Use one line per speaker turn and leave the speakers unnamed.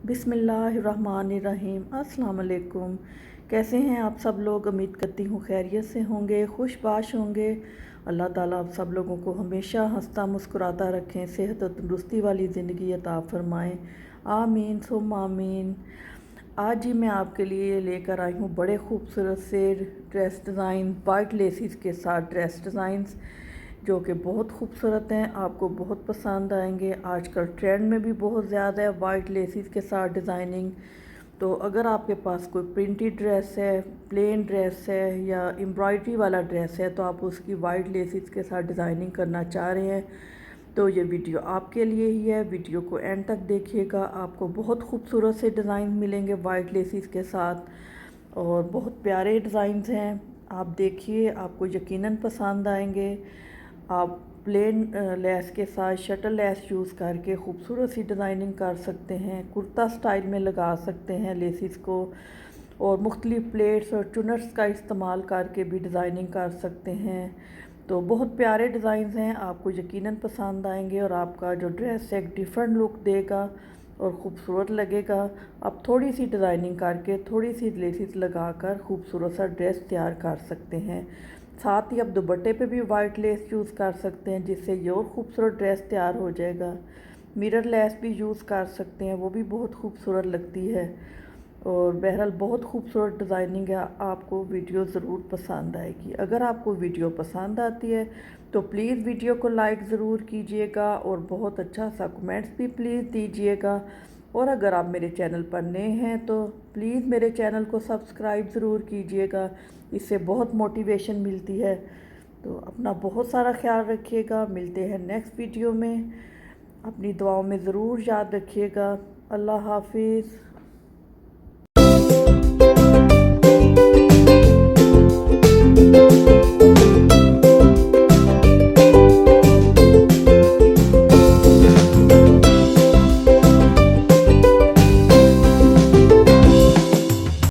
बिस्मिल्लाहिर्रहमानिर्रहीम। अस्सलाम वालेकुम। कैसे हैं आप सब लोग? उम्मीद करती हूँ खैरियत से होंगे, खुशबाश होंगे। अल्लाह ताला आप सब लोगों को हमेशा हंसता मुस्कुराता रखें, सेहत और तंदुरुस्ती वाली ज़िंदगी अता फ़रमाएँ। आमीन सुम आमीन। आज ही मैं आपके लिए लेकर आई हूँ बड़े खूबसूरत से ड्रेस डिज़ाइन, वाइट लेसिस के साथ ड्रेस डिज़ाइंस जो कि बहुत खूबसूरत हैं, आपको बहुत पसंद आएंगे। आजकल ट्रेंड में भी बहुत ज़्यादा है वाइट लेसिस के साथ डिज़ाइनिंग। तो अगर आपके पास कोई प्रिंटेड ड्रेस है, प्लेन ड्रेस है या एम्ब्रॉयडरी वाला ड्रेस है तो आप उसकी वाइट लेसिस के साथ डिज़ाइनिंग करना चाह रहे हैं तो ये वीडियो आपके लिए ही है। वीडियो को एंड तक देखिएगा, आपको बहुत खूबसूरत से डिज़ाइन मिलेंगे वाइट लेसिस के साथ और बहुत प्यारे डिज़ाइंस हैं। आप देखिए, आपको यकीनन पसंद आएंगे। आप प्लेन लेस के साथ शटल लेस यूज़ करके खूबसूरत सी डिज़ाइनिंग कर सकते हैं, कुर्ता स्टाइल में लगा सकते हैं लेसिस को, और मुख्तलिफ़ प्लेट्स और चुनट्स का इस्तेमाल करके भी डिज़ाइनिंग कर सकते हैं। तो बहुत प्यारे डिज़ाइंस हैं, आपको यकीनन पसंद आएंगे और आपका जो ड्रेस है एक डिफरेंट लुक देगा और ख़ूबसूरत लगेगा। आप थोड़ी सी डिज़ाइनिंग करके थोड़ी सी लेसिस लगाकर खूबसूरत सा ड्रेस तैयार कर सकते हैं। साथ ही आप दुपट्टे पे भी वाइट लेस यूज़ कर सकते हैं जिससे ये और ख़ूबसूरत ड्रेस तैयार हो जाएगा। मिरर लेस भी यूज़ कर सकते हैं, वो भी बहुत खूबसूरत लगती है। और बहरहाल बहुत खूबसूरत डिज़ाइनिंग है, आपको वीडियो ज़रूर पसंद आएगी। अगर आपको वीडियो पसंद आती है तो प्लीज़ वीडियो को लाइक ज़रूर कीजिएगा और बहुत अच्छा सा कमेंट्स भी प्लीज़ दीजिएगा। और अगर आप मेरे चैनल पर नए हैं तो प्लीज़ मेरे चैनल को सब्सक्राइब ज़रूर कीजिएगा, इससे बहुत मोटिवेशन मिलती है। तो अपना बहुत सारा ख्याल रखिएगा, मिलते हैं नेक्स्ट वीडियो में। अपनी दुआओं में ज़रूर याद रखिएगा। अल्लाह हाफिज़।